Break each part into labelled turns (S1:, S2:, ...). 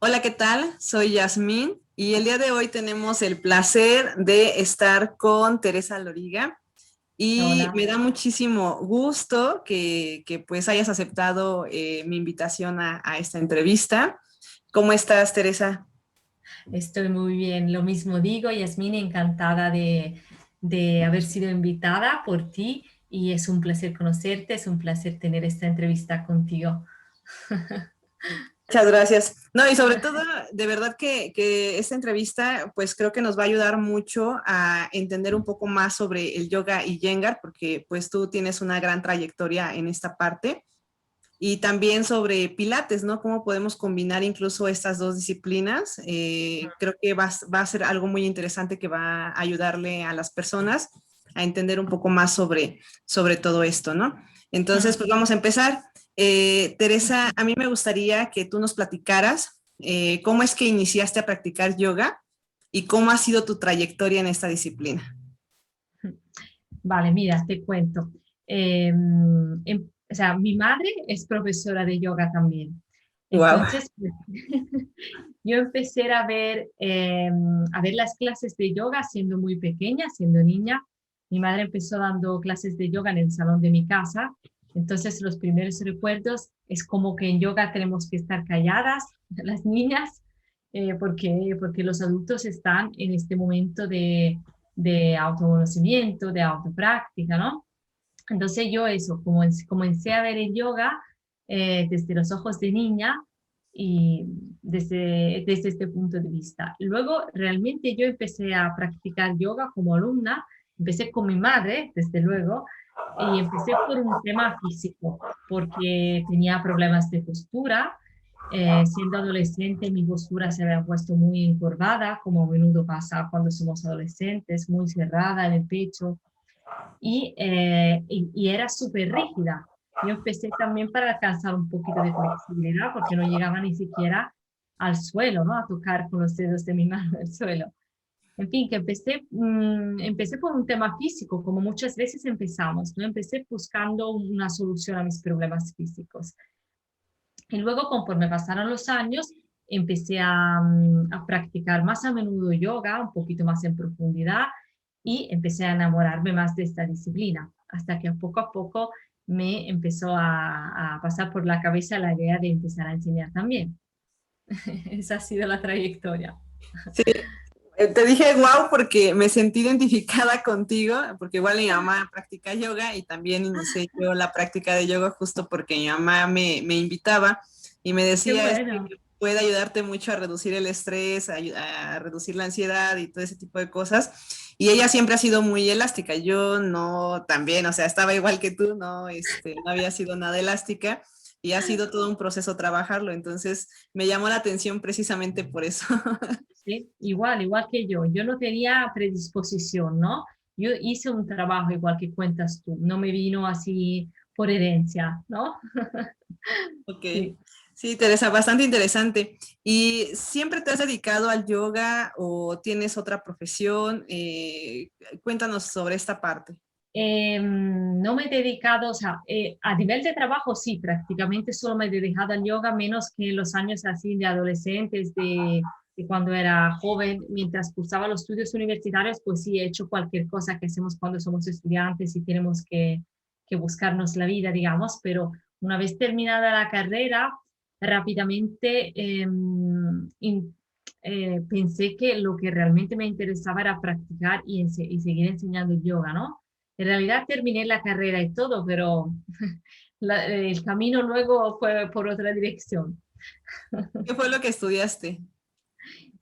S1: Hola, ¿qué tal? Soy Yasmín y el día de hoy tenemos el placer de estar con Teresa Loriga y
S2: Hola,
S1: me da muchísimo gusto que pues hayas aceptado mi invitación a esta entrevista. ¿Cómo estás, Teresa?
S2: estoy muy bien. Lo mismo digo, Yasmín, encantada de haber sido invitada por ti y es un placer conocerte, es un placer tener esta entrevista contigo.
S1: Muchas gracias. No, y sobre todo, de verdad que esta entrevista, pues creo que nos va a ayudar mucho a entender un poco más sobre el yoga y Iyengar, porque pues tú tienes una gran trayectoria en esta parte. Y también sobre Pilates, ¿no? Cómo podemos combinar incluso estas dos disciplinas. Creo que va a ser algo muy interesante que va a ayudarle a las personas a entender un poco más sobre todo esto, ¿no? Entonces, pues vamos a empezar. Teresa, a mí me gustaría que tú nos platicaras cómo es que iniciaste a practicar yoga y cómo ha sido tu trayectoria en esta disciplina.
S2: Vale, mira, te cuento. O sea, mi madre es profesora de yoga también.
S1: Wow.
S2: Entonces, yo empecé a ver las clases de yoga siendo muy pequeña, siendo niña. Mi madre empezó dando clases de yoga en el salón de mi casa. Entonces, los primeros recuerdos es como que en yoga tenemos que estar calladas, las niñas, porque los adultos están en este momento de autoconocimiento, de autopráctica, ¿no? Entonces yo eso, como comencé a ver el yoga desde los ojos de niña y desde este punto de vista. Luego realmente yo empecé a practicar yoga como alumna, empecé con mi madre, desde luego, y empecé por un tema físico, porque tenía problemas de postura. Siendo adolescente, mi postura se había puesto muy encorvada, como a menudo pasa cuando somos adolescentes, muy cerrada en el pecho y era súper rígida. Yo empecé también para alcanzar un poquito de flexibilidad porque no llegaba ni siquiera al suelo, ¿no? A tocar con los dedos de mi mano el suelo. En fin, que empecé por un tema físico, como muchas veces empezamos, ¿no? Empecé buscando una solución a mis problemas físicos. Y luego, conforme pasaron los años, empecé a practicar más a menudo yoga, un poquito más en profundidad, y empecé a enamorarme más de esta disciplina, hasta que poco a poco me empezó a pasar por la cabeza la idea de empezar a enseñar también. Esa ha sido la trayectoria.
S1: Sí, te dije wow porque me sentí identificada contigo, porque igual mi mamá practica yoga y también inicié yo la práctica de yoga justo porque mi mamá me invitaba y me
S2: Qué
S1: decía es que
S2: bueno.
S1: puede ayudarte mucho a reducir el estrés, a reducir la ansiedad y todo ese tipo de cosas. Y ella siempre ha sido muy elástica. Yo no también, o sea, estaba igual que tú, no, no había sido nada elástica y ha sido todo un proceso trabajarlo. Entonces me llamó la atención precisamente por eso.
S2: Sí, igual que yo. Yo no tenía predisposición, ¿no? Yo hice un trabajo igual que cuentas tú. No me vino así por herencia, ¿no?
S1: Ok,
S2: Sí.
S1: sí, Teresa, bastante interesante. ¿Y siempre te has dedicado al yoga o tienes otra profesión? Cuéntanos sobre esta parte.
S2: No me he dedicado, o sea, a nivel de trabajo sí, prácticamente solo me he dedicado al yoga, menos que en los años así de adolescentes, de cuando era joven, mientras cursaba los estudios universitarios, pues sí, he hecho cualquier cosa que hacemos cuando somos estudiantes y tenemos que buscarnos la vida, digamos, pero una vez terminada la carrera, rápidamente pensé que lo que realmente me interesaba era practicar y seguir enseñando el yoga, ¿no? En realidad terminé la carrera y todo, pero el camino luego fue por otra dirección.
S1: ¿Qué fue lo que estudiaste?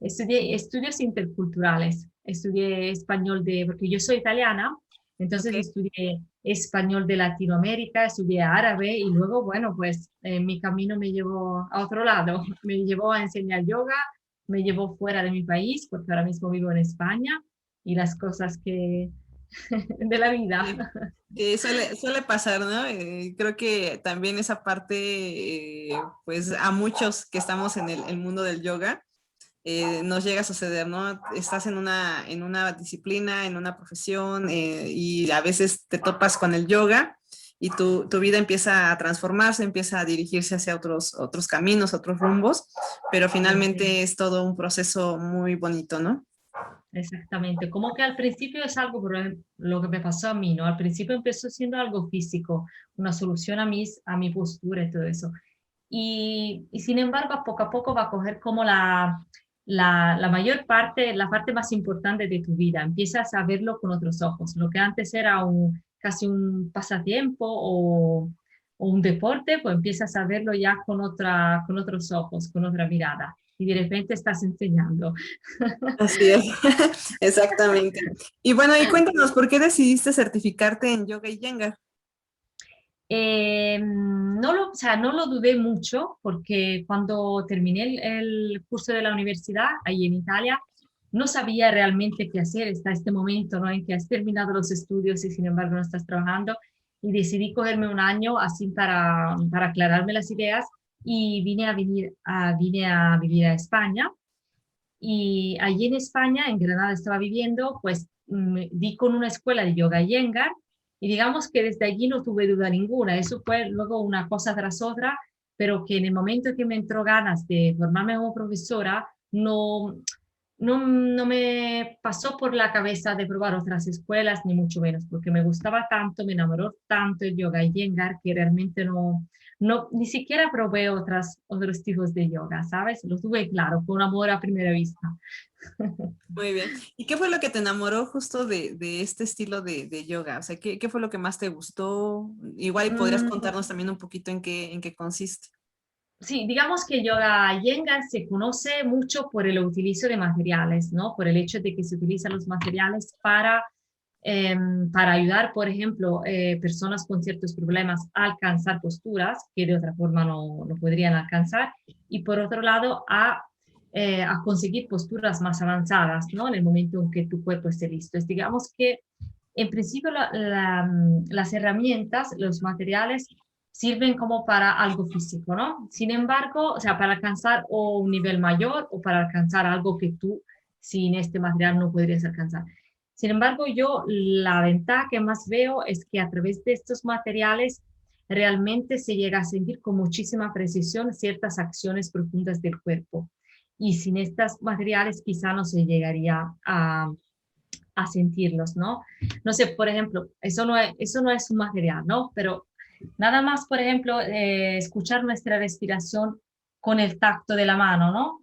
S2: Estudié estudios interculturales, estudié español porque yo soy italiana,
S1: Ok.
S2: entonces estudié español de Latinoamérica, estudié árabe y luego, bueno, pues mi camino me llevó a otro lado, me llevó a enseñar yoga, me llevó fuera de mi país, porque ahora mismo vivo en España y las cosas que de la vida.
S1: Sí, sí, suele pasar, ¿no? Creo que también esa parte, pues a muchos que estamos en el mundo del yoga, nos llega a suceder, ¿no? Estás en una disciplina, en una profesión y a veces te topas con el yoga y tu vida empieza a transformarse, empieza a dirigirse hacia otros caminos, otros rumbos, pero
S2: Sí, sí.
S1: finalmente es todo un proceso muy bonito, ¿no?
S2: Exactamente, como que al principio es algo, por ejemplo, lo que me pasó a mí, ¿no? Al principio empezó siendo algo físico, una solución a mi postura y todo eso. Y sin embargo, poco a poco va a coger como la mayor parte, la parte más importante de tu vida. Empiezas a verlo con otros ojos. Lo que antes era casi un pasatiempo o un deporte, pues empiezas a verlo ya con otros ojos, con otra mirada. Y de repente estás enseñando.
S1: Así es, exactamente. Y bueno, y cuéntanos, ¿por qué decidiste certificarte en yoga y yengar?
S2: O sea, no lo dudé mucho porque cuando terminé el curso de la universidad ahí en Italia, no sabía realmente qué hacer. Está este momento, ¿no? En que has terminado los estudios y sin embargo no estás trabajando. Y decidí cogerme un año así para aclararme las ideas y vine a vivir a España. Y allí en España, en Granada estaba viviendo, pues di con una escuela de yoga Iyengar y digamos que desde allí no tuve duda ninguna. Eso fue luego una cosa tras otra, pero que en el momento que me entró ganas de formarme como profesora, no me pasó por la cabeza de probar otras escuelas, ni mucho menos, porque me gustaba tanto, me enamoró tanto el yoga Iyengar que realmente ni siquiera probé otros tipos de yoga, ¿sabes? Lo tuve claro, fue un amor a primera vista.
S1: Muy bien. ¿Y qué fue lo que te enamoró justo de este estilo de yoga? O sea, ¿qué fue lo que más te gustó? Igual y podrías
S2: Mm,
S1: contarnos también un poquito en qué consiste.
S2: sí, digamos que el yoga Iyengar se conoce mucho por el utilizo de materiales, ¿no? Por el hecho de que se utilizan los materiales para ayudar, por ejemplo, personas con ciertos problemas a alcanzar posturas que de otra forma no podrían alcanzar, y por otro lado, a conseguir posturas más avanzadas, ¿no? En el momento en que tu cuerpo esté listo. Es, digamos que, en principio, las herramientas, los materiales, sirven como para algo físico, ¿no? Sin embargo, o sea, para alcanzar o un nivel mayor o para alcanzar algo que tú sin este material no podrías alcanzar. Sin embargo, yo la ventaja que más veo es que a través de estos materiales realmente se llega a sentir con muchísima precisión ciertas acciones profundas del cuerpo. Y sin estos materiales quizá no se llegaría a sentirlos, ¿no? No sé, por ejemplo, eso no es un material, ¿no? Pero nada más, por ejemplo, escuchar nuestra respiración con el tacto de la mano, ¿no?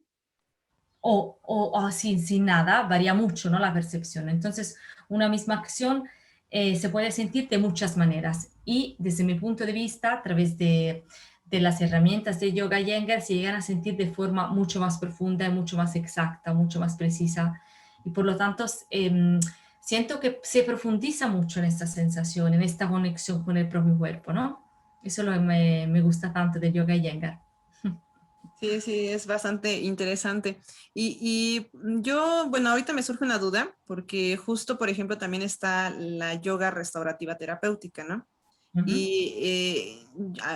S2: O sin nada, varía mucho, ¿no? La percepción. Entonces, una misma acción se puede sentir de muchas maneras y desde mi punto de vista, a través de las herramientas de Yoga Iyengar, se llegan a sentir de forma mucho más profunda y mucho más exacta, mucho más precisa y por lo tanto siento que se profundiza mucho en esta sensación, en esta conexión con el propio cuerpo, ¿no? Eso es lo que me gusta tanto de Yoga Iyengar.
S1: Sí, sí, es bastante interesante. Y yo, bueno, ahorita me surge una duda, porque justo, por ejemplo, también está la yoga restaurativa terapéutica, ¿no?
S2: Ujú.
S1: Y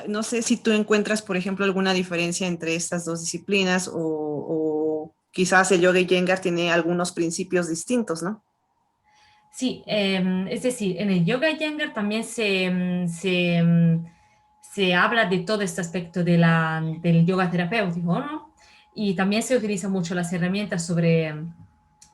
S1: no sé si tú encuentras, por ejemplo, alguna diferencia entre estas dos disciplinas o quizás el yoga y Iyengar tiene algunos principios distintos, ¿no?
S2: Sí, es decir, en el yoga Iyengar también se habla de todo este aspecto del yoga terapéutico, ¿no? Y también se utilizan mucho las herramientas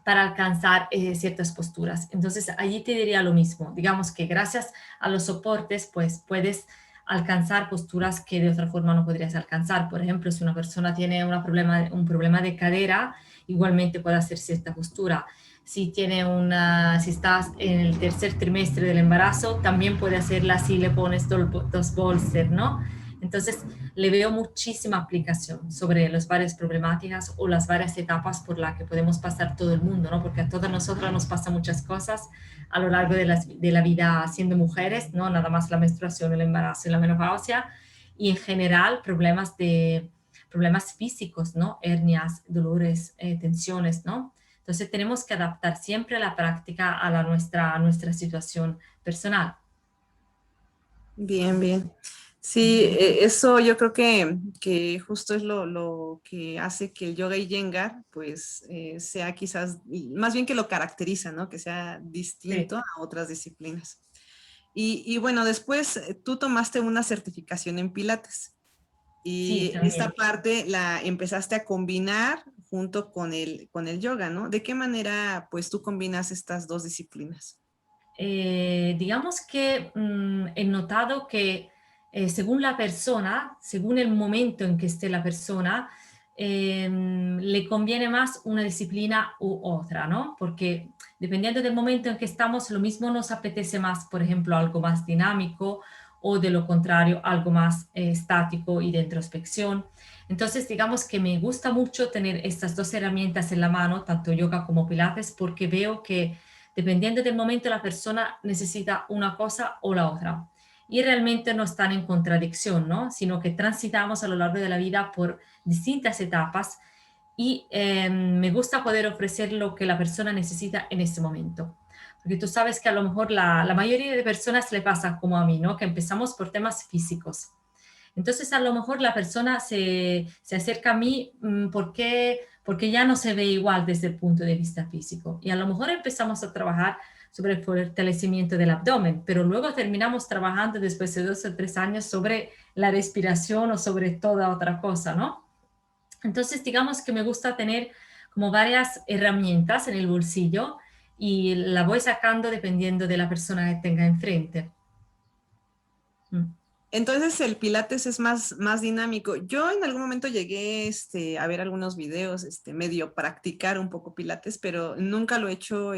S2: para alcanzar ciertas posturas. Entonces, allí te diría lo mismo. Digamos que gracias a los soportes, pues puedes alcanzar posturas que de otra forma no podrías alcanzar. Por ejemplo, si una persona tiene un problema de cadera, igualmente puede hacer cierta postura. Si estás en el tercer trimestre del embarazo, también puede hacerla si le pones dos bolster, ¿no? Entonces, le veo muchísima aplicación sobre las varias problemáticas o las varias etapas por las que podemos pasar todo el mundo, ¿no? Porque a todas nosotras nos pasan muchas cosas a lo largo de la vida siendo mujeres, ¿no? Nada más la menstruación, el embarazo y la menopausia, y en general problemas físicos, ¿no? Hernias, dolores, tensiones, ¿no? Entonces tenemos que adaptar siempre la práctica a nuestra situación personal.
S1: Bien, bien. Sí, eso yo creo que justo es lo que hace que el yoga y Iyengar pues sea quizás, más bien que lo caracteriza, ¿no? Que sea
S2: Sí.
S1: distinto a otras disciplinas. Y bueno, después tú tomaste una certificación en Pilates
S2: Sí,
S1: y esta
S2: también.
S1: parte la empezaste a combinar junto con el yoga, ¿no? ¿De qué manera pues tú combinas estas dos disciplinas?
S2: Digamos que he notado que según la persona, según el momento en que esté la persona, le conviene más una disciplina u otra, ¿no? Porque dependiendo del momento en que estamos, lo mismo nos apetece más, por ejemplo, algo más dinámico o de lo contrario, algo más estático y de introspección. Entonces, digamos que me gusta mucho tener estas dos herramientas en la mano, tanto yoga como pilates, porque veo que dependiendo del momento la persona necesita una cosa o la otra. Y realmente no están en contradicción, ¿no? Sino que transitamos a lo largo de la vida por distintas etapas y me gusta poder ofrecer lo que la persona necesita en este momento. Porque tú sabes que a lo mejor la mayoría de personas le pasa como a mí, ¿no? Que empezamos por temas físicos. Entonces, a lo mejor la persona se acerca a mí porque ya no se ve igual desde el punto de vista físico. Y a lo mejor empezamos a trabajar sobre el fortalecimiento del abdomen, pero luego terminamos trabajando después de 2 o 3 años sobre la respiración o sobre toda otra cosa, ¿no? Entonces, digamos que me gusta tener como varias herramientas en el bolsillo y la voy sacando dependiendo de la persona que tenga enfrente. Mm.
S1: Entonces el Pilates es más dinámico. Yo en algún momento llegué a ver algunos videos, medio practicar un poco Pilates, pero nunca lo he hecho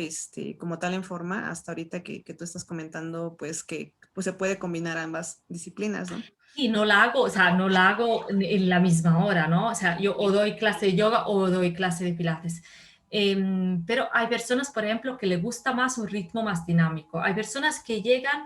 S1: como tal en forma hasta ahorita que tú estás comentando, pues que pues, se puede combinar ambas disciplinas, ¿no?
S2: Sí, no la hago, o sea, no la hago en la misma hora, ¿no? O sea, yo o doy clase de yoga o doy clase de pilates. Pero hay personas, por ejemplo, que les gusta más un ritmo más dinámico. Hay personas que llegan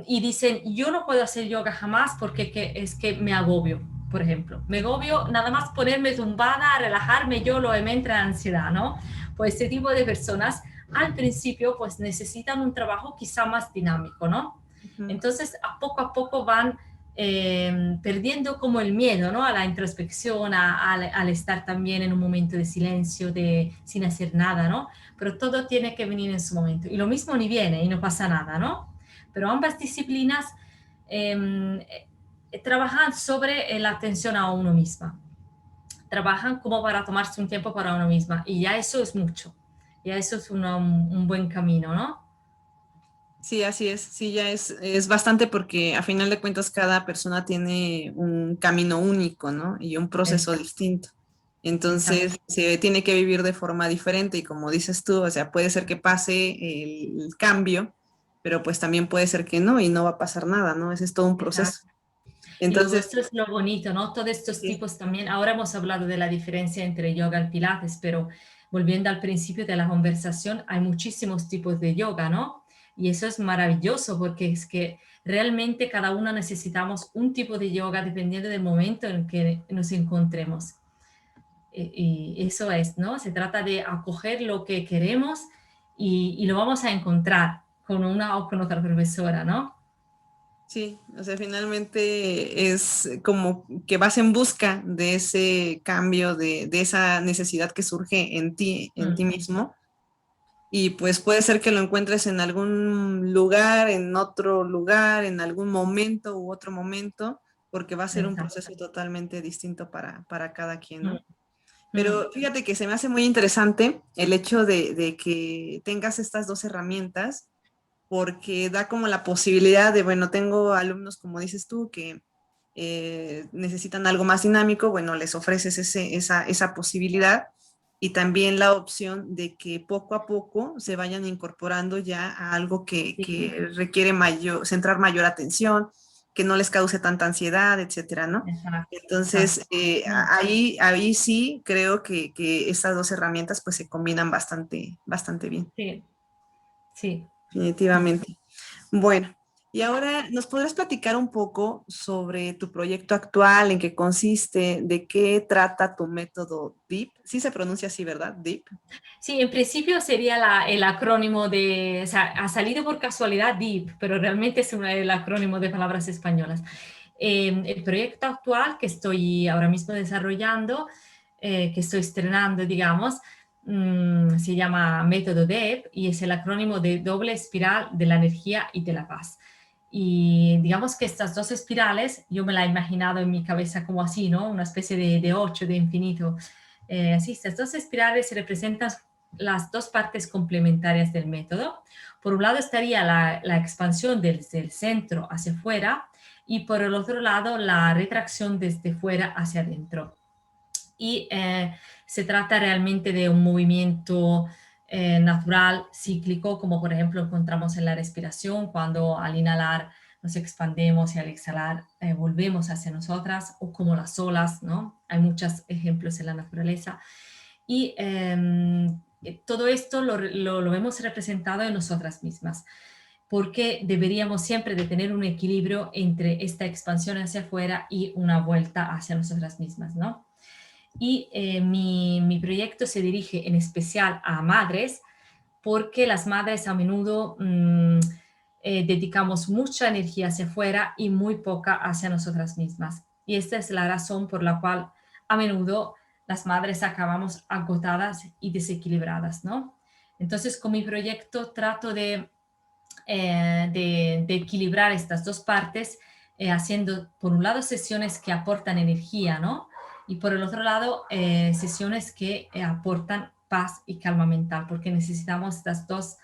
S2: y dicen, yo no puedo hacer yoga jamás porque es que me agobio, por ejemplo. Me agobio nada más ponerme tumbada, relajarme, yo lo me entra ansiedad, ¿no? Pues este tipo de personas al principio pues necesitan un trabajo quizá más dinámico, ¿no?
S1: Ujú.
S2: Entonces a poco van perdiendo como el miedo, ¿no? A la introspección, al estar también en un momento de silencio, sin hacer nada, ¿no? Pero todo tiene que venir en su momento. Y lo mismo ni viene y no pasa nada, ¿no? Pero ambas disciplinas trabajan sobre la atención a uno misma. Trabajan como para tomarse un tiempo para uno misma. Y ya eso es mucho. Ya eso es un buen camino, ¿no?
S1: Sí, así es. Sí, ya es bastante porque a final de cuentas cada persona tiene un camino único, ¿no? Y un proceso
S2: Exacto,
S1: distinto.
S2: exacto.
S1: Entonces, se tiene que vivir de forma diferente y como dices tú, o sea, puede ser que pase el cambio, pero pues también puede ser que no y no va a pasar nada, ¿no? Ese es todo un
S2: Exacto.
S1: proceso.
S2: Y luego
S1: Entonces,
S2: esto es lo bonito, ¿no? Todos estos
S1: sí,
S2: tipos también, ahora hemos hablado de la diferencia entre yoga y pilates, pero volviendo al principio de la conversación, hay muchísimos tipos de yoga, ¿no? Y eso es maravilloso porque es que realmente cada uno necesitamos un tipo de yoga dependiendo del momento en que nos encontremos. Y eso es, ¿no? Se trata de acoger lo que queremos y lo vamos a encontrar con una o con otra profesora, ¿no?
S1: sí, o sea, finalmente es como que vas en busca de ese cambio, de esa necesidad que surge en ti
S2: Mm,
S1: mismo. Y pues puede ser que lo encuentres en algún lugar, en otro lugar, en algún momento u otro momento, porque va a ser un
S2: exacto.
S1: proceso totalmente distinto para cada quien,
S2: Mm,
S1: ¿no?
S2: mm.
S1: Pero fíjate que se me hace muy interesante el hecho de que tengas estas dos herramientas, porque da como la posibilidad de, bueno, tengo alumnos, como dices tú, que necesitan algo más dinámico, bueno, les ofreces esa posibilidad y también la opción de que poco a poco se vayan incorporando ya a algo
S2: Sí,
S1: que requiere centrar mayor atención, que no les cause tanta ansiedad, etcétera, ¿no?
S2: exacto, exacto.
S1: Entonces,
S2: Mm,
S1: ahí sí creo que estas dos herramientas pues se combinan bastante bien,
S2: sí, sí. Mm.
S1: definitivamente. Bueno, y ahora, ¿nos podrás platicar un poco sobre tu proyecto actual, en qué consiste, de qué trata tu método DEEP? Sí se pronuncia así, ¿verdad? DEEP.
S2: Sí, en principio sería el acrónimo de, o sea, ha salido por casualidad DEEP, pero realmente es el acrónimo de palabras españolas. El proyecto actual que estoy ahora mismo desarrollando, que estoy estrenando, digamos, se llama método DEP y es el acrónimo de doble espiral de la energía y de la paz. Y digamos que estas dos espirales, yo me la he imaginado en mi cabeza como así, ¿no? Una especie de ocho, de infinito. Así, estas dos espirales representan las dos partes complementarias del método. Por un lado estaría la expansión desde el centro hacia afuera y por el otro lado la retracción desde fuera hacia adentro. Y se trata realmente de un movimiento natural, cíclico, como por ejemplo encontramos en la respiración, cuando al inhalar nos expandemos y al exhalar volvemos hacia nosotras, o como las olas, ¿no? Hay muchos ejemplos en la naturaleza. Y todo esto lo vemos representado en nosotras mismas, porque deberíamos siempre de tener un equilibrio entre esta expansión hacia afuera y una vuelta hacia nosotras mismas, ¿no? Y mi proyecto se dirige en especial a madres, porque las madres a menudo dedicamos mucha energía hacia afuera y muy poca hacia nosotras mismas. Y esta es la razón por la cual a menudo las madres acabamos agotadas y desequilibradas, ¿no? Entonces, con mi proyecto trato de equilibrar estas dos partes, haciendo, por un lado, sesiones que aportan energía, ¿no? Y por el otro lado, sesiones que aportan paz y calma mental, porque necesitamos estas dos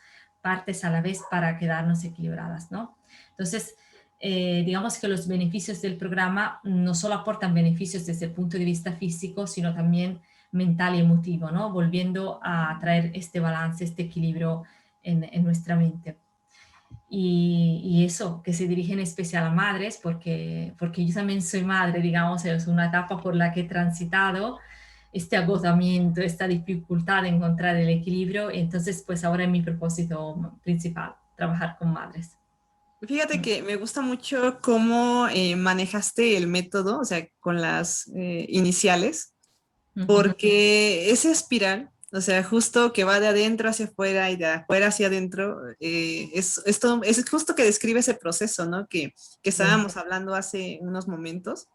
S2: partes a la vez para quedarnos equilibradas, ¿no? Entonces, digamos que los beneficios del programa no solo aportan beneficios desde el punto de vista físico, sino también mental y emotivo, ¿no? Volviendo a traer este balance, este equilibrio en nuestra mente. Y eso, que se dirige en especial a madres, porque yo también soy madre, digamos, es una etapa por la que he transitado este agotamiento, esta dificultad de encontrar el equilibrio. Entonces, pues ahora es mi propósito principal, trabajar con madres.
S1: Fíjate que me gusta mucho cómo manejaste el método, o sea, con las iniciales,
S2: Ujú.
S1: porque esa espiral, o sea, justo que va de adentro hacia afuera y de afuera hacia adentro, es justo que describe ese proceso, ¿no? Que
S2: Sí,
S1: estábamos hablando hace unos momentos.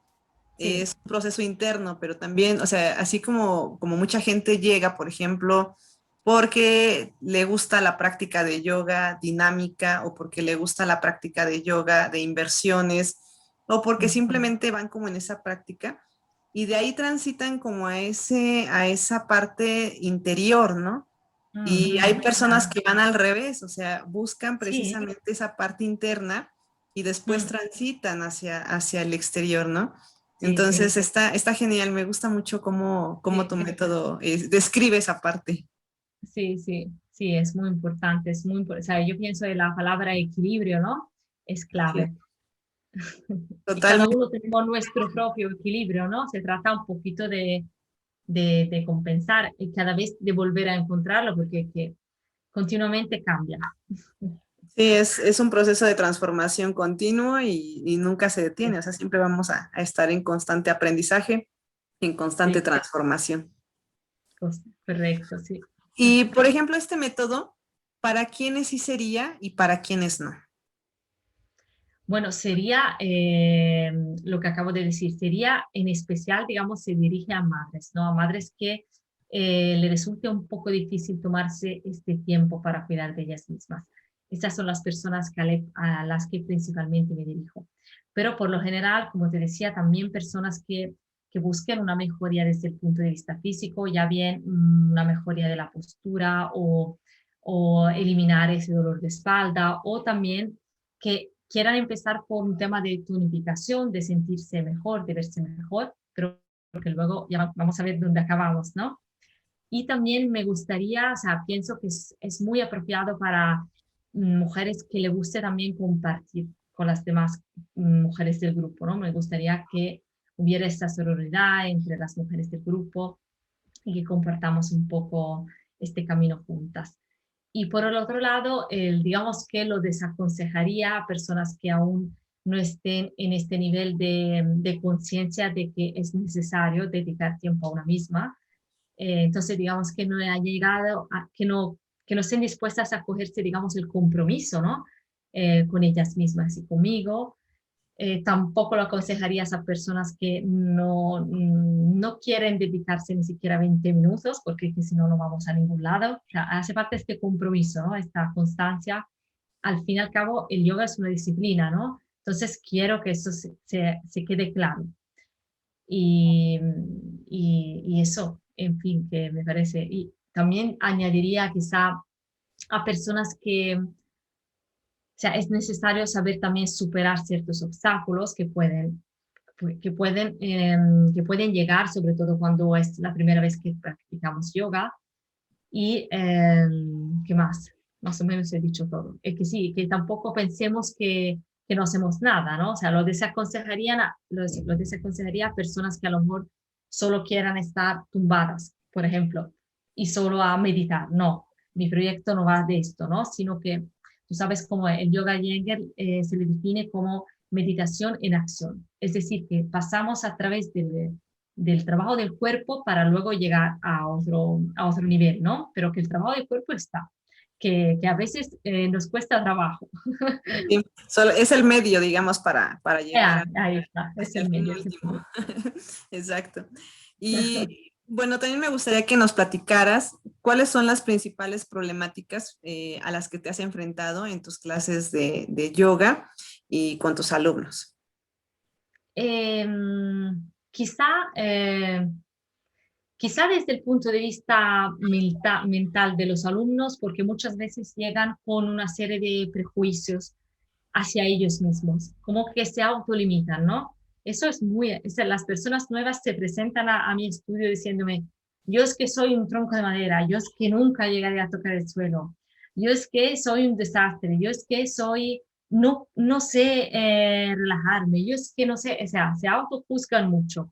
S2: sí.
S1: Es un proceso interno, pero también, o sea, así como mucha gente llega, por ejemplo, porque le gusta la práctica de yoga dinámica o porque le gusta la práctica de yoga de inversiones o porque
S2: Ujú.
S1: simplemente van como en esa práctica y de ahí transitan como a esa parte interior, ¿no? Y hay personas
S2: Claro.
S1: que van al revés, o sea, buscan
S2: Sí.
S1: precisamente esa parte interna y después
S2: Mm.
S1: transitan hacia el exterior, ¿no?
S2: Sí, sí,
S1: Entonces está genial, me gusta mucho cómo tu
S2: sí.
S1: método describe esa parte.
S2: Sí, sí, sí, es muy importante, es muy importante. O sea, yo pienso que la palabra equilibrio, ¿no? Es
S1: Sí,
S2: clave. Y cada
S1: totalmente.
S2: uno tenemos nuestro propio equilibrio, ¿no? Se trata un poquito de compensar y cada vez de volver a encontrarlo porque que continuamente cambia.
S1: Sí, es un proceso de transformación continuo y nunca se detiene,
S2: Sí,
S1: o sea, siempre vamos a estar en constante aprendizaje, en constante
S2: sí,
S1: transformación.
S2: correcto, sí.
S1: Y, por ejemplo, este método, ¿para quiénes sí sería y para quiénes no?
S2: Bueno, sería lo que acabo de decir, sería en especial, digamos, se dirige a madres, ¿no? A madres que le resulte un poco difícil tomarse este tiempo para cuidar de ellas mismas. Estas son las personas a las que principalmente me dirijo. Pero por lo general, como te decía, también personas que busquen una mejoría desde el punto de vista físico, ya bien una mejoría de la postura o eliminar ese dolor de espalda o también que quieran empezar por un tema de tonificación, de sentirse mejor, de verse mejor, pero porque luego ya vamos a ver dónde acabamos, ¿no? Y también me gustaría, o sea, pienso que es muy apropiado para mujeres que le guste también compartir con las demás mujeres del grupo, ¿no? Me gustaría que hubiera esta sororidad entre las mujeres del grupo y que compartamos un poco este camino juntas. Y por el otro lado, digamos que lo desaconsejaría a personas que aún no estén en este nivel de conciencia de que es necesario dedicar tiempo a una misma. Entonces, digamos que no ha llegado, que no estén dispuestas a cogerse, digamos, el compromiso, ¿no? Con ellas mismas y conmigo. Tampoco lo aconsejarías a personas que no quieren dedicarse ni siquiera 20 minutos, porque es que si no, no vamos a ningún lado. O sea, hace parte este compromiso, ¿no? Esta constancia. Al fin y al cabo, el yoga es una disciplina, ¿no? Entonces, quiero que eso se quede claro. Y, y eso, en fin, que me parece. Y también añadiría quizá a personas que, o sea, es necesario saber también superar ciertos obstáculos que pueden llegar, sobre todo cuando es la primera vez que practicamos yoga. Y, ¿qué más? Más o menos he dicho todo. Es que sí, que tampoco pensemos que no hacemos nada, ¿no? O sea, lo desaconsejaría a personas que a lo mejor solo quieran estar tumbadas, por ejemplo, y solo a meditar. No, mi proyecto no va de esto, ¿no? Sino que tú sabes cómo el yoga Iyengar se le define como meditación en acción. Es decir, que pasamos a través del trabajo del cuerpo para luego llegar a otro nivel, ¿no? Pero que el trabajo del cuerpo está, que a veces nos cuesta trabajo.
S1: Sí, es el medio, digamos, para llegar
S2: Ahí está, es
S1: hacia
S2: el
S1: el fin
S2: medio.
S1: último. Exacto. Y bueno, también me gustaría que nos platicaras cuáles son las principales problemáticas a las que te has enfrentado en tus clases de yoga y con tus alumnos.
S2: Quizá, quizá desde el punto de vista mental de los alumnos, porque muchas veces llegan con una serie de prejuicios hacia ellos mismos, como que se autolimitan, ¿no? Eso es las personas nuevas se presentan a mi estudio diciéndome, yo es que soy un tronco de madera, yo es que nunca llegaré a tocar el suelo, yo es que soy un desastre, yo es que no sé relajarme, yo es que no sé, o sea, se autojuzgan mucho.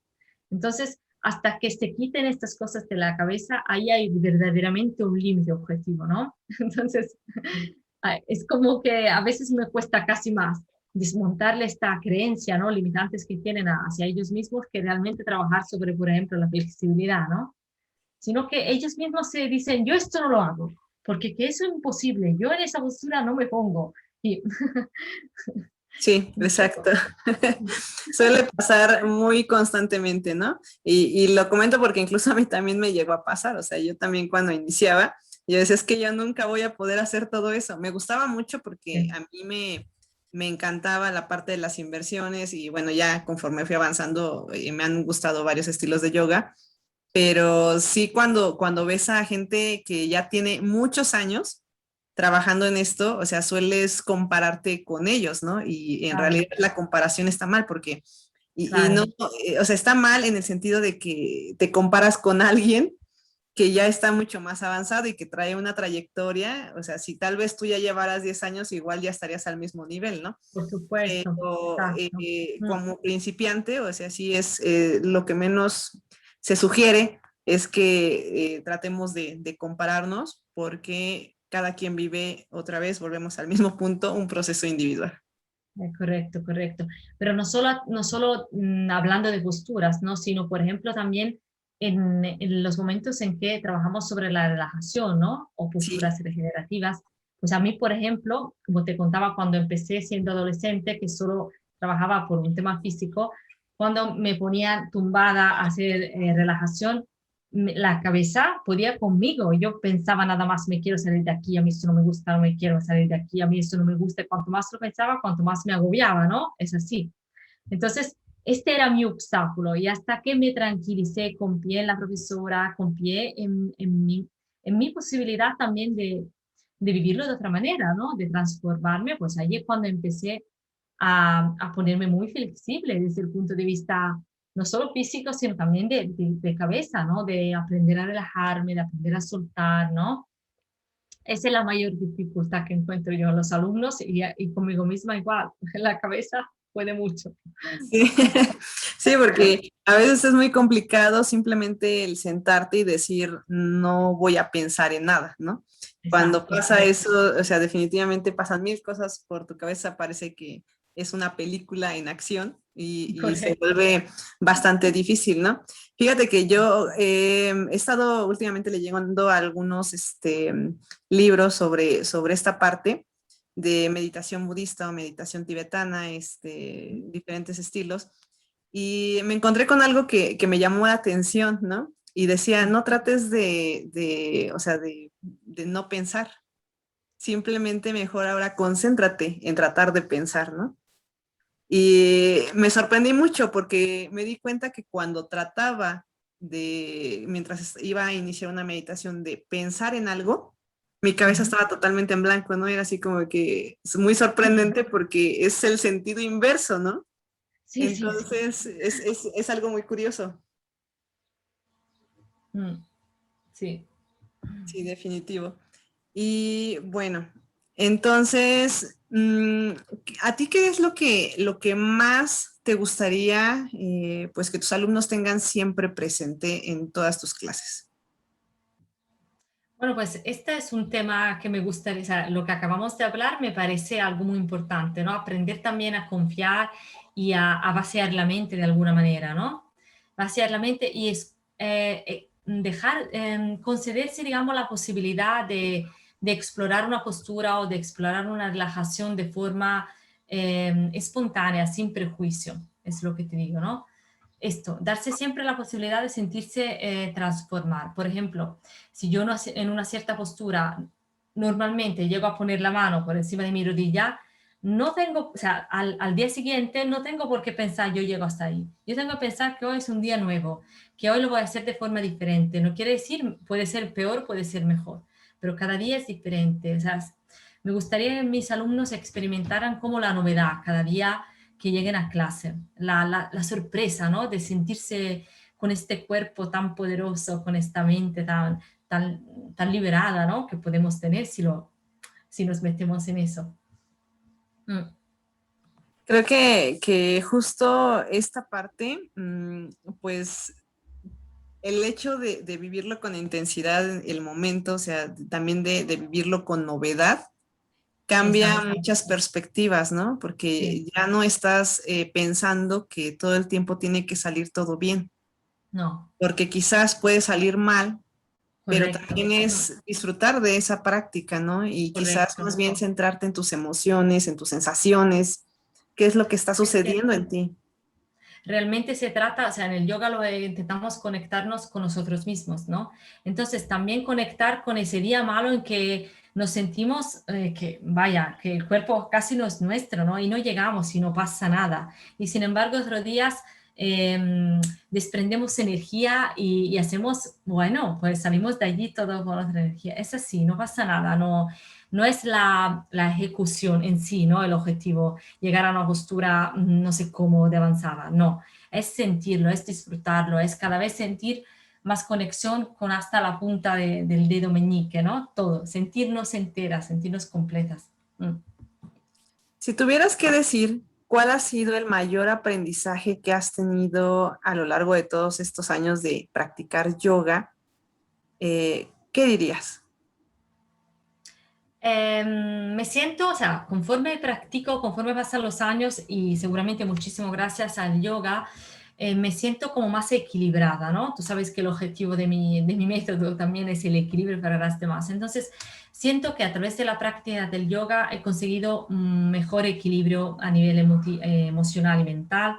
S2: Entonces, hasta que se quiten estas cosas de la cabeza, ahí hay verdaderamente un límite objetivo, ¿no? Entonces, es como que a veces me cuesta casi más desmontarle esta creencia, ¿no? Limitantes que tienen hacia ellos mismos que realmente trabajar sobre, por ejemplo, la flexibilidad, ¿no? Sino que ellos mismos se dicen, yo esto no lo hago, porque que eso es imposible, yo en esa postura no me pongo. Y
S1: Sí, exacto. Suele pasar muy constantemente, ¿no? Y lo comento porque incluso a mí también me llegó a pasar, o sea, yo también cuando iniciaba, yo decía, es que yo nunca voy a poder hacer todo eso. Me gustaba mucho porque a mí me encantaba la parte de las inversiones y bueno, ya conforme fui avanzando, me han gustado varios estilos de yoga, pero sí cuando ves a gente que ya tiene muchos años, trabajando en esto, o sea, sueles compararte con ellos, ¿no? Y en
S2: claro,
S1: realidad la comparación está mal porque, y no,
S2: claro,
S1: o sea, está mal en el sentido de que te comparas con alguien que ya está mucho más avanzado y que trae una trayectoria, o sea, si tal vez tú ya llevaras 10 años, igual ya estarías al mismo nivel, ¿no?
S2: por supuesto,
S1: Pero
S2: exacto.
S1: como principiante, o sea, sí es lo que menos se sugiere es que tratemos de compararnos porque cada quien vive otra vez, volvemos al mismo punto, un proceso individual.
S2: Correcto, correcto. Pero no solo hablando de posturas, ¿no? Sino, por ejemplo, también en los momentos en que trabajamos sobre la relajación, ¿no? O
S1: Sí,
S2: posturas regenerativas. Pues a mí, por ejemplo, como te contaba cuando empecé siendo adolescente, que solo trabajaba por un tema físico, cuando me ponía tumbada a hacer relajación, la cabeza podía conmigo. Yo pensaba nada más, me quiero salir de aquí, a mí esto no me gusta, no me quiero salir de aquí, a mí esto no me gusta. Cuanto más lo pensaba, cuanto más me agobiaba, ¿no? Es así. Entonces, este era mi obstáculo y hasta que me tranquilicé, confié en la profesora, confié en mi posibilidad también de vivirlo de otra manera, ¿no? De transformarme, pues ahí es cuando empecé a ponerme muy flexible desde el punto de vista no solo físico, sino también de cabeza, ¿no? De aprender a relajarme, de aprender a soltar, ¿no? Esa es la mayor dificultad que encuentro yo en los alumnos y conmigo misma igual. La cabeza puede mucho.
S1: sí. Sí, porque a veces es muy complicado simplemente el sentarte y decir, no voy a pensar en nada, ¿no? Cuando
S2: Exacto,
S1: pasa eso, o sea, definitivamente pasan mil cosas por tu cabeza, parece que es una película en acción y se
S2: correcto.
S1: vuelve bastante difícil, ¿no? Fíjate que yo he estado últimamente leyendo algunos libros sobre esta parte de meditación budista o meditación tibetana, diferentes estilos. Y me encontré con algo que me llamó la atención, ¿no? Y decía, no trates o sea, de no pensar. Simplemente mejor ahora concéntrate en tratar de pensar, ¿no? Y me sorprendí mucho porque me di cuenta que cuando trataba mientras iba a iniciar una meditación, de pensar en algo, mi cabeza
S2: Ujú.
S1: estaba totalmente en blanco, ¿no? Era así como que es muy sorprendente porque es el sentido inverso, ¿no?
S2: Sí, sí, sí.
S1: Entonces, es algo muy curioso.
S2: Mm, sí.
S1: Sí, definitivo. Y bueno, entonces, ¿a ti qué es lo que más te gustaría, pues, que tus alumnos tengan siempre presente en todas tus clases?
S2: Bueno, pues este es un tema que me gustaría, o sea, lo que acabamos de hablar me parece algo muy importante, ¿no? Aprender también a confiar y a vaciar la mente de alguna manera, ¿no? Vaciar la mente y dejar, concederse, digamos, la posibilidad de explorar una postura o de explorar una relajación de forma espontánea, sin prejuicio, es lo que te digo, ¿no? Esto, darse siempre la posibilidad de sentirse transformar. Por ejemplo, si yo no, en una cierta postura normalmente llego a poner la mano por encima de mi rodilla, no tengo, o sea, al día siguiente no tengo por qué pensar yo llego hasta ahí. Yo tengo que pensar que hoy es un día nuevo, que hoy lo voy a hacer de forma diferente. No quiere decir, puede ser peor, puede ser mejor, pero cada día es diferente. O sea, me gustaría que mis alumnos experimentaran como la novedad cada día que lleguen a clase, la sorpresa, ¿no? De sentirse con este cuerpo tan poderoso, con esta mente tan liberada, ¿no? Que podemos tener si nos metemos en eso. Mm.
S1: Creo que justo esta parte, pues el hecho de vivirlo con intensidad, el momento, o sea, también de vivirlo con novedad, cambia
S2: Exacto,
S1: muchas perspectivas, ¿no?
S2: sí,
S1: Porque ya no estás pensando que todo el tiempo tiene que salir todo bien,
S2: no,
S1: porque quizás puede salir mal, pero
S2: correcto,
S1: también es disfrutar de esa práctica, ¿no? Y quizás
S2: correcto.
S1: más bien centrarte en tus emociones, en tus sensaciones, qué es lo que está
S2: Es
S1: sucediendo en
S2: cierto.
S1: ti.
S2: Realmente se trata, o sea, en el yoga lo intentamos conectarnos con nosotros mismos, ¿no? Entonces, también conectar con ese día malo en que nos sentimos que, vaya, que el cuerpo casi no es nuestro, ¿no? Y no llegamos y no pasa nada. Y sin embargo, otros días eh, desprendemos energía y hacemos, bueno, pues salimos de allí todo con otra energía. Es así, no pasa nada, no, no es la ejecución en sí, ¿no? El objetivo llegar a una postura, no sé cómo, de avanzada. No, es sentirlo, es disfrutarlo, es cada vez sentir más conexión con hasta la punta del dedo meñique, ¿no? Todo, sentirnos enteras, sentirnos completas. Mm.
S1: Si tuvieras que decir cuál ha sido el mayor aprendizaje que has tenido a lo largo de todos estos años de practicar yoga, ¿qué dirías?
S2: Me siento, o sea, conforme practico, conforme pasan los años y seguramente muchísimo gracias al yoga, me siento como más equilibrada, ¿no? Tú sabes que el objetivo de mi método también es el equilibrio para las demás. Entonces, siento que a través de la práctica del yoga he conseguido un mejor equilibrio a nivel emocional y mental.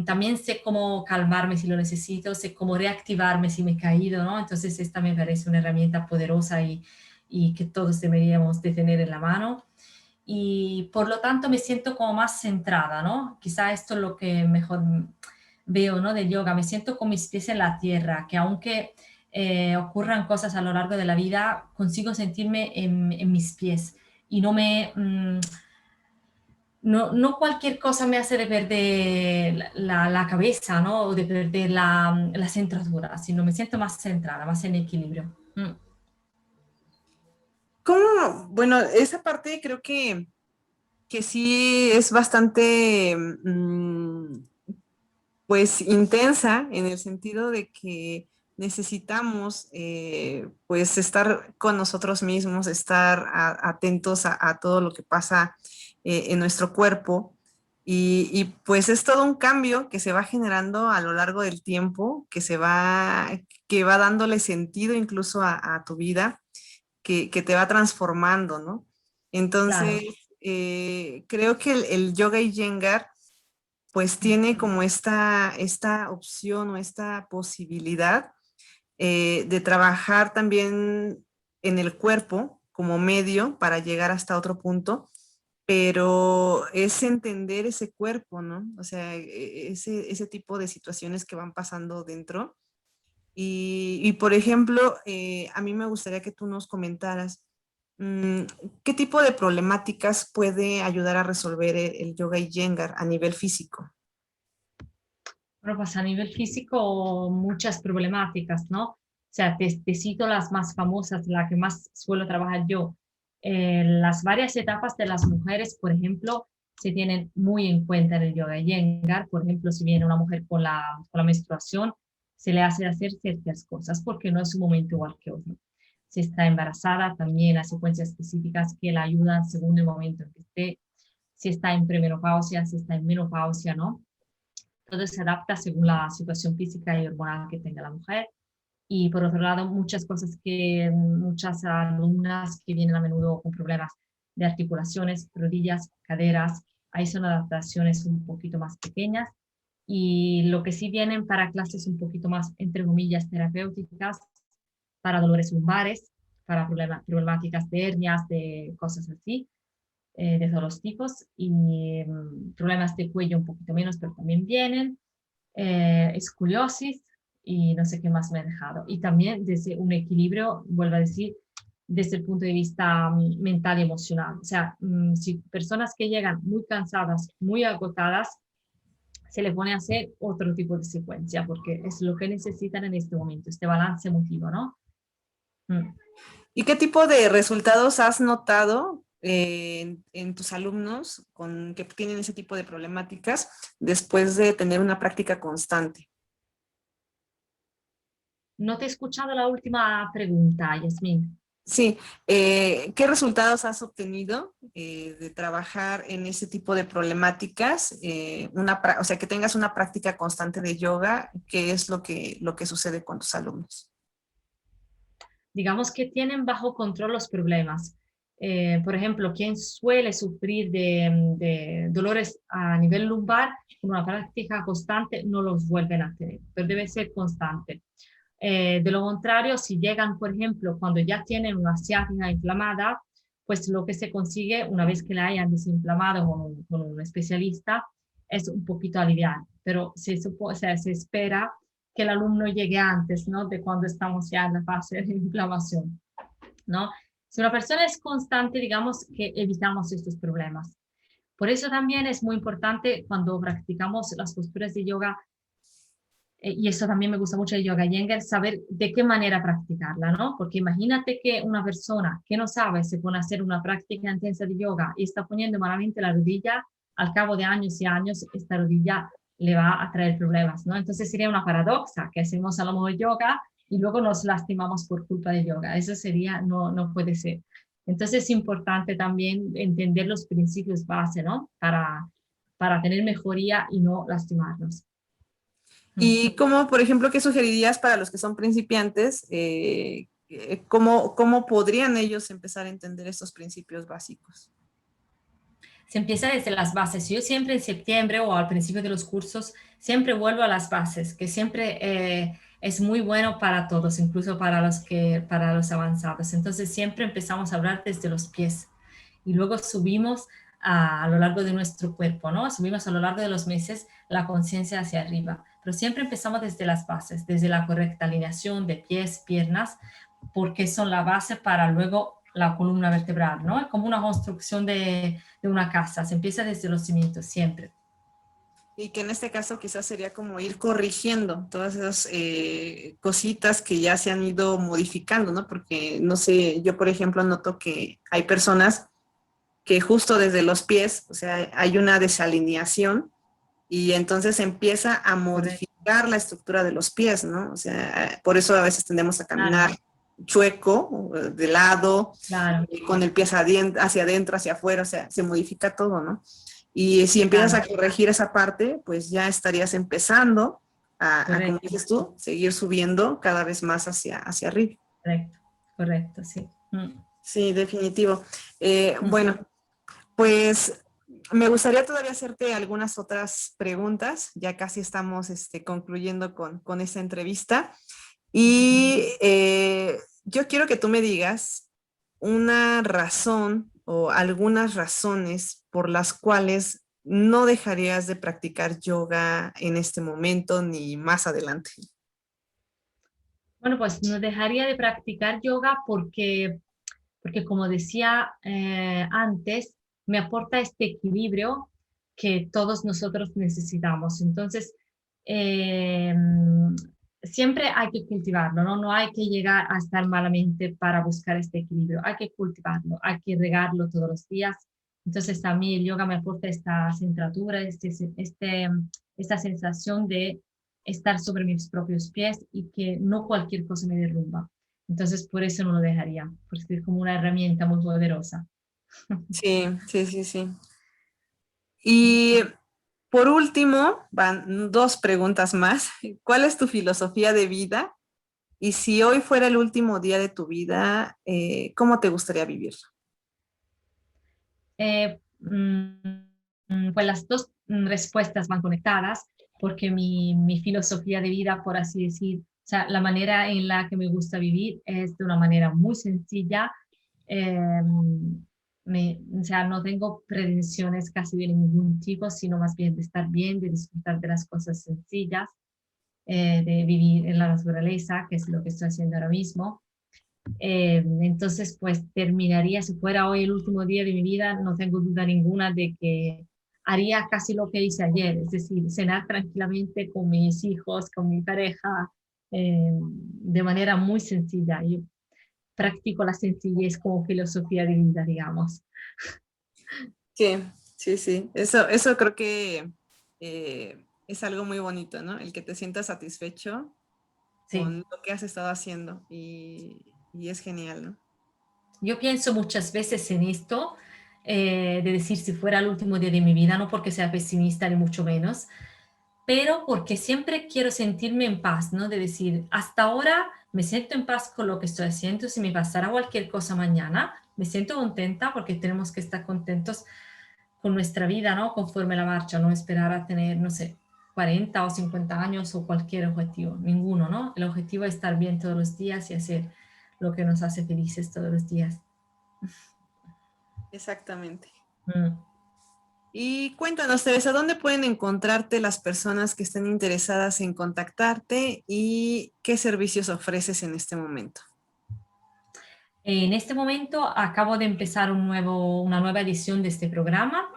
S2: También sé cómo calmarme si lo necesito, sé cómo reactivarme si me he caído, ¿no? Entonces, esta me parece una herramienta poderosa y que todos deberíamos de tener en la mano. Y por lo tanto me siento como más centrada, ¿no? Quizá esto es lo que mejor veo, ¿no? Del yoga. Me siento con mis pies en la tierra, que aunque ocurran cosas a lo largo de la vida, consigo sentirme en mis pies y no me... no, no cualquier cosa me hace de perder la cabeza, ¿no? O de perder la centradura, sino me siento más centrada, más en equilibrio. Mm.
S1: ¿Cómo? Bueno, esa parte creo que sí es bastante, pues, intensa en el sentido de que necesitamos, pues, estar con nosotros mismos, estar atentos a todo lo que pasa en nuestro cuerpo. Y pues es todo un cambio que se va generando a lo largo del tiempo, que va dándole sentido incluso a tu vida, que te va transformando, ¿no? Entonces,
S2: claro.
S1: creo que el yoga Iyengar pues tiene como esta opción o esta posibilidad de trabajar también en el cuerpo como medio para llegar hasta otro punto, pero es entender ese cuerpo, ¿no? O sea, ese tipo de situaciones que van pasando dentro. Y por ejemplo, a mí me gustaría que tú nos comentaras mm, qué tipo de problemáticas puede ayudar a resolver el yoga Iyengar a nivel físico.
S2: Bueno, pues a nivel físico, muchas problemáticas, ¿no? O sea, te cito las más famosas, la que más suelo trabajar yo. Las varias etapas de las mujeres, por ejemplo, se tienen muy en cuenta en el yoga Iyengar. Por ejemplo, si viene una mujer con la menstruación, se le hace hacer ciertas cosas porque no es un momento igual que otro. Si está embarazada, también hay secuencias específicas que la ayudan según el momento en que esté. Si está en premenopausia, si está en menopausia, ¿no? Todo se adapta según la situación física y hormonal que tenga la mujer. Y por otro lado, muchas cosas que muchas alumnas que vienen a menudo con problemas de articulaciones, rodillas, caderas, ahí son adaptaciones un poquito más pequeñas. Y lo que sí vienen para clases un poquito más, entre comillas, terapéuticas, para dolores lumbares, para problemáticas de hernias, de cosas así, de todos los tipos. Y problemas de cuello un poquito menos, pero también vienen escoliosis y no sé qué más me he dejado. Y también desde un equilibrio, vuelvo a decir, desde el punto de vista mental y emocional. O sea, si personas que llegan muy cansadas, muy agotadas, se le pone a hacer otro tipo de secuencia porque es lo que necesitan en este momento, este balance emotivo, ¿no? Mm.
S1: ¿Y qué tipo de resultados has notado en tus alumnos con que tienen ese tipo de problemáticas después de tener una práctica constante?
S2: No te he escuchado la última pregunta, Yasmin.
S1: Sí, ¿qué resultados has obtenido de trabajar en ese tipo de problemáticas? O sea, que tengas una práctica constante de yoga, ¿qué es lo que sucede con tus alumnos?
S2: Digamos que tienen bajo control los problemas. Por ejemplo, quien suele sufrir de dolores a nivel lumbar, con una práctica constante no los vuelven a tener, pero debe ser constante. De lo contrario, si llegan, por ejemplo, cuando ya tienen una ciática inflamada, pues lo que se consigue una vez que la hayan desinflamado con un especialista es un poquito aliviar, pero o sea, se espera que el alumno llegue antes, ¿no? De cuando estamos ya en la fase de inflamación, ¿no? Si una persona es constante, digamos que evitamos estos problemas. Por eso también es muy importante cuando practicamos las posturas de yoga y eso también me gusta mucho de Yoga Iyengar, saber de qué manera practicarla, ¿no? Porque imagínate que una persona que no sabe se pone a hacer una práctica intensa de yoga y está poniendo malamente la rodilla, al cabo de años y años, esta rodilla le va a traer problemas, ¿no? Entonces sería una paradoja que hacemos a lo mejor yoga y luego nos lastimamos por culpa de yoga. Eso sería, no puede ser. Entonces es importante también entender los principios base, ¿no? Para tener mejoría y no lastimarnos.
S1: Y cómo, por ejemplo, ¿qué sugerirías para los que son principiantes? ¿Cómo podrían ellos empezar a entender estos principios básicos?
S2: Se empieza desde las bases. Yo siempre en septiembre o al principio de los cursos, siempre vuelvo a las bases, que siempre es muy bueno para todos, incluso para los avanzados. Entonces siempre empezamos a hablar desde los pies y luego subimos a lo largo de nuestro cuerpo, ¿no? Subimos a lo largo de los meses la conciencia hacia arriba, pero siempre empezamos desde las bases, desde la correcta alineación de pies, piernas, porque son la base para luego la columna vertebral, ¿no? Es como una construcción de una casa, se empieza desde los cimientos siempre.
S1: Y que en este caso quizás sería como ir corrigiendo todas esas cositas que ya se han ido modificando, ¿no? Porque, no sé, yo por ejemplo noto que hay personas que justo desde los pies, o sea, hay una desalineación y entonces empieza a
S2: Correcto.
S1: modificar la estructura de los pies, ¿no? O sea, por eso a veces tendemos a caminar
S2: Claro,
S1: chueco, de lado,
S2: claro,
S1: con el pie hacia adentro, hacia afuera, o sea, se modifica todo, ¿no? Y si empiezas
S2: claro,
S1: a corregir esa parte, pues ya estarías empezando como
S2: correcto,
S1: dices tú, seguir subiendo cada vez más hacia arriba.
S2: correcto, correcto, sí. Mm.
S1: Sí, definitivo. Bueno, pues me gustaría todavía hacerte algunas otras preguntas. Ya casi estamos concluyendo con esta entrevista. Y yo quiero que tú me digas una razón o algunas razones por las cuales no dejarías de practicar yoga en este momento ni más adelante.
S2: Bueno, pues no dejaría de practicar yoga porque como decía antes, me aporta este equilibrio que todos nosotros necesitamos. Entonces, eh, siempre hay que cultivarlo, ¿no? No hay que llegar a estar malamente para buscar este equilibrio, hay que cultivarlo, hay que regarlo todos los días. Entonces, a mí el yoga me aporta esta centratura, esta sensación de estar sobre mis propios pies y que no cualquier cosa me derrumba. Entonces, por eso no lo dejaría, porque es como una herramienta muy poderosa.
S1: Sí, sí, sí, sí. Y por último, van dos preguntas más. ¿Cuál es tu filosofía de vida? Y si hoy fuera el último día de tu vida, ¿cómo te gustaría vivir?
S2: Pues las dos respuestas van conectadas, porque mi filosofía de vida, por así decir, o sea, la manera en la que me gusta vivir es de una manera muy sencilla. eh, o sea, no tengo pretensiones casi de ningún tipo, sino más bien de estar bien, de disfrutar de las cosas sencillas, de vivir en la naturaleza, que es lo que estoy haciendo ahora mismo. Entonces, pues terminaría, si fuera hoy el último día de mi vida, no tengo duda ninguna de que haría casi lo que hice ayer, es decir, cenar tranquilamente con mis hijos, con mi pareja, de manera muy sencilla. Yo practico la sencillez como filosofía de vida, digamos.
S1: Sí, sí, sí. Eso creo que es algo muy bonito, ¿no? El que te sientas satisfecho
S2: Sí.
S1: con lo que has estado haciendo y es genial, ¿no?
S2: Yo pienso muchas veces en esto, de decir si fuera el último día de mi vida, no porque sea pesimista ni mucho menos, pero porque siempre quiero sentirme en paz, ¿no? De decir, hasta ahora me siento en paz con lo que estoy haciendo, si me pasara cualquier cosa mañana, me siento contenta porque tenemos que estar contentos con nuestra vida, ¿no? Conforme la marcha, no esperar a tener, no sé, 40 o 50 años o cualquier objetivo, ninguno, ¿no? El objetivo es estar bien todos los días y hacer lo que nos hace felices todos los días.
S1: Exactamente.
S2: Mm.
S1: Y cuéntanos, Teresa, ¿dónde pueden encontrarte las personas que estén interesadas en contactarte y qué servicios ofreces en este momento?
S2: En este momento acabo de empezar una nueva edición de este programa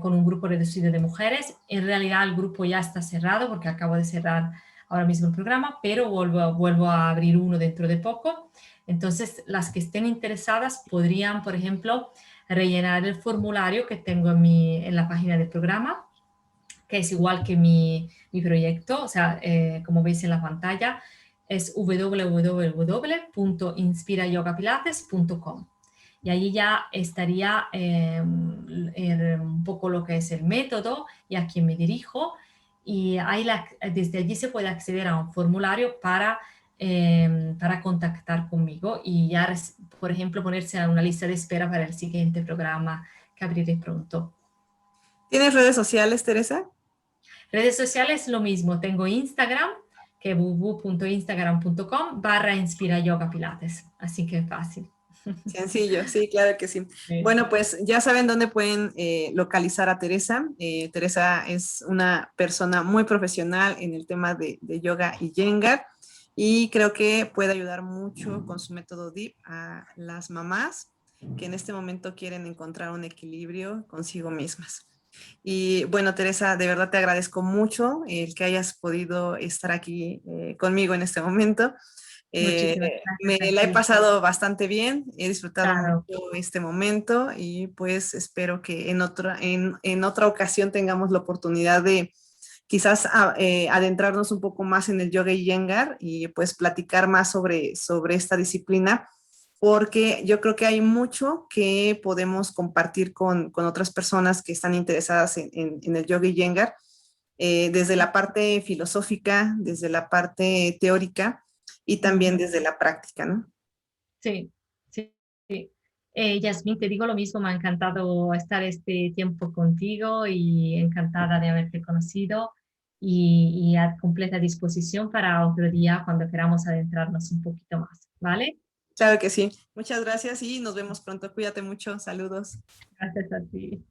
S2: con un grupo reducido de mujeres. En realidad el grupo ya está cerrado porque acabo de cerrar ahora mismo el programa, pero vuelvo a abrir uno dentro de poco. Entonces, las que estén interesadas podrían, por ejemplo, rellenar el formulario que tengo en la página del programa, que es igual que mi proyecto, o sea, como veis en la pantalla, es www.inspirayogapilates.com. Y allí ya estaría un poco lo que es el método y a quién me dirijo. Y desde allí se puede acceder a un formulario para contactar conmigo y ya, por ejemplo, ponerse en una lista de espera para el siguiente programa que abriré pronto.
S1: ¿Tienes redes sociales, Teresa?
S2: Redes sociales, lo mismo. Tengo Instagram, que es www.instagram.com/inspira yoga pilates. Así que fácil.
S1: Sencillo, sí, claro que sí.
S2: Sí.
S1: Bueno, pues ya saben dónde pueden localizar a Teresa. Teresa es una persona muy profesional en el tema de yoga y Iyengar y creo que puede ayudar mucho con su método DIP a las mamás que en este momento quieren encontrar un equilibrio consigo mismas. Y bueno, Teresa, de verdad te agradezco mucho el que hayas podido estar aquí conmigo en este momento.
S2: Muchísimas
S1: Me
S2: gracias a
S1: la he
S2: ti.
S1: pasado bastante bien, he disfrutado
S2: Claro,
S1: mucho este momento y pues espero que en otra ocasión tengamos la oportunidad de quizás adentrarnos un poco más en el yoga y Iyengar y pues platicar más sobre esta disciplina, porque yo creo que hay mucho que podemos compartir con otras personas que están interesadas en el yoga y Iyengar, desde la parte filosófica, desde la parte teórica y también
S2: ujú,
S1: desde la práctica, ¿no?
S2: sí, sí, Sí. Yasmín, te digo lo mismo, me ha encantado estar este tiempo contigo y encantada de haberte conocido y a completa disposición para otro día cuando queramos adentrarnos un poquito más, ¿vale?
S1: Claro que sí. Muchas gracias y nos vemos pronto. Cuídate mucho. Saludos.
S2: Gracias a ti.